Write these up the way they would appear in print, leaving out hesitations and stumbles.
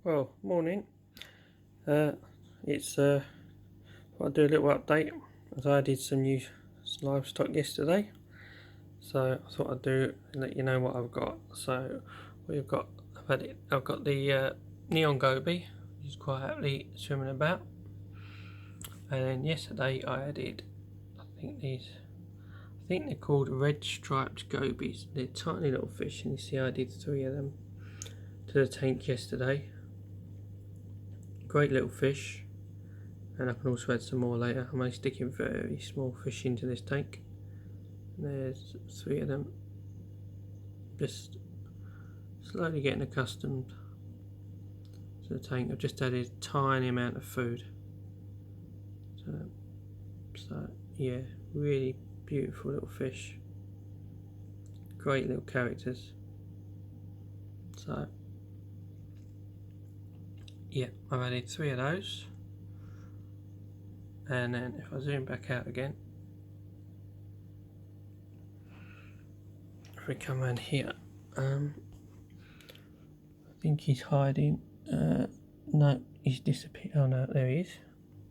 Well, morning. Uh, it's I'll do a little update as I did some new livestock yesterday. So I thought I'd let you know what I've got. So we've got I've got the neon goby, who's quite happily swimming about. And then yesterday I added, I think they're called red striped gobies. They're tiny little fish, and you see I did 3 of them to the tank yesterday. Great little fish. And I can also add some more later. I'm only sticking very small fish into this tank. There's 3 of them. Just slowly getting accustomed to the tank. I've just added a tiny amount of food. So yeah, really beautiful little fish. Great little characters. So yeah, I've added 3 of those. And then if I zoom back out again, if we come around here, I think he's hiding. No, he's disappeared. Oh no, there he is.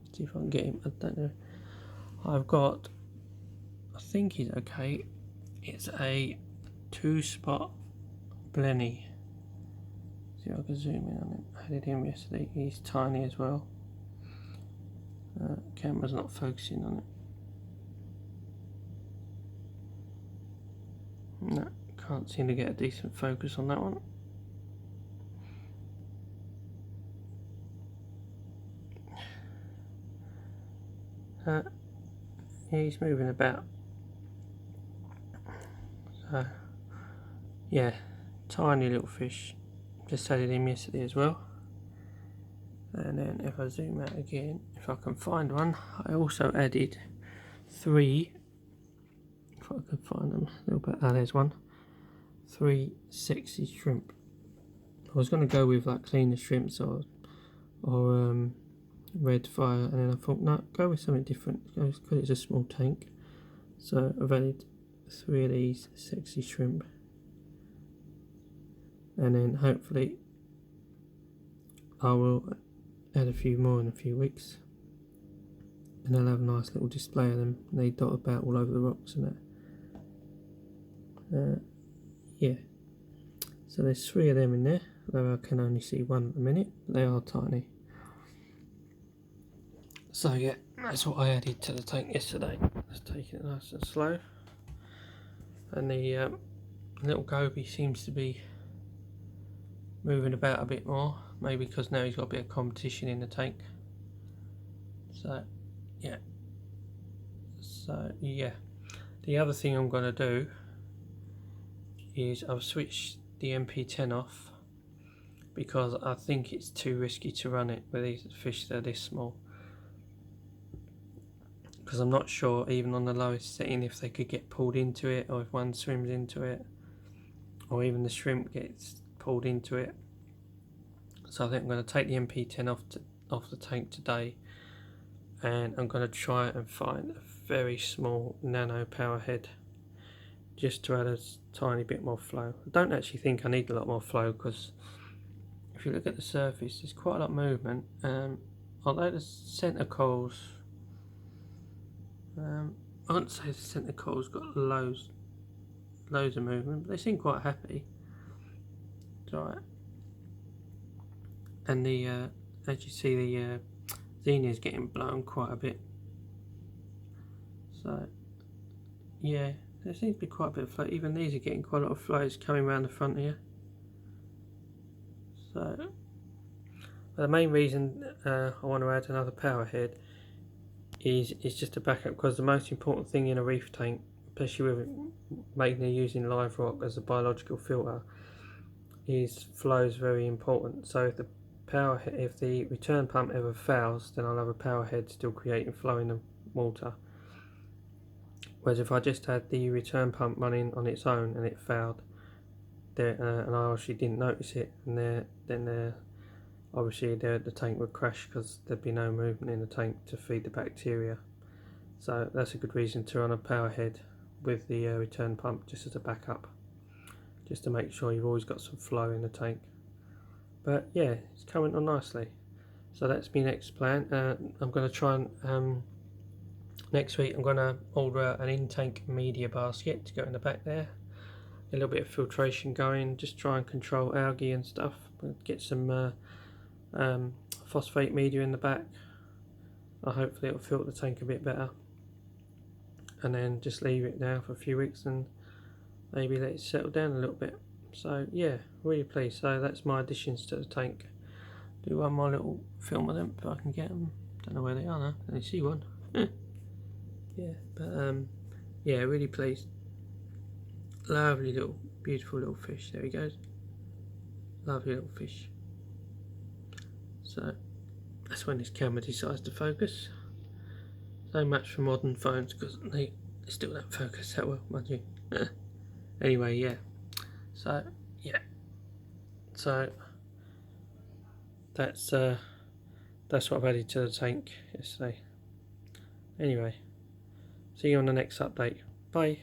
Let's see if I can get him. I don't know. I've got, I think he's okay. It's a 2-spot blenny. See if I can zoom in on him. I added him yesterday. He's tiny as well. Camera's not focusing on it. No, can't seem to get a decent focus on that one. He's moving about. So yeah, tiny little fish. Just added him yesterday as well. And then if I zoom out again, if I can find one, I also added 3, if I can find them, a little bit, there's one, 3 sexy shrimp. I was going to go with like cleaner shrimps or red fire, and then I thought no, go with something different because it's a small tank. So I've added 3 of these sexy shrimp, and then hopefully I will add a few more in a few weeks, and I'll have a nice little display of them. They dot about all over the rocks and that. Yeah, so there's 3 of them in there, though I can only see one at the minute. They are tiny. So yeah, that's what I added to the tank yesterday. Let's take it nice and slow. And the little goby seems to be moving about a bit more, maybe because now he's got a bit of competition in the tank. So yeah, the other thing I'm going to do is I've switched the MP10 off because I think it's too risky to run it with these fish that are this small, because I'm not sure even on the lowest setting if they could get pulled into it, or if one swims into it, or even the shrimp gets pulled into it. So I think I'm going to take the MP10 off the tank today, and I'm going to try and find a very small nano power head just to add a tiny bit more flow. I don't actually think I need a lot more flow, because if you look at the surface there's quite a lot of movement. Although the centre corals, I wouldn't say the centre coral's got loads of movement, but they seem quite happy. It's alright. And the as you see, the xenia is getting blown quite a bit. So yeah, there seems to be quite a bit of flow. Even these are getting quite a lot of flows coming around the front here. So the main reason I want to add another power head is just a backup, because the most important thing in a reef tank, especially with mainly using live rock as a biological filter, is flow is very important. So if the return pump ever fails, then I'll have a power head still creating flow in the water. Whereas if I just had the return pump running on its own and it failed, and I actually didn't notice it, and then obviously the tank would crash, because there'd be no movement in the tank to feed the bacteria. So that's a good reason to run a power head with the return pump, just as a backup, just to make sure you've always got some flow in the tank. But yeah, it's coming on nicely. So that's my next plan. I'm going to try and next week I'm going to order an in-tank media basket to go in the back there. A little bit of filtration going, just try and control algae and stuff. Get some phosphate media in the back. Hopefully it'll filter the tank a bit better. And then just leave it now for a few weeks and maybe let it settle down a little bit. So yeah, really pleased. So that's my additions to the tank. Do one more little film of them if I can get them. Don't know where they are now. Can you see one? Yeah, but yeah, really pleased. Lovely little, beautiful little fish. There he goes. Lovely little fish. So that's when this camera decides to focus. So much for modern phones because they still don't focus that well, mind you. Anyway, yeah. So yeah. So that's what I've added to the tank yesterday. Anyway, see you on the next update. Bye.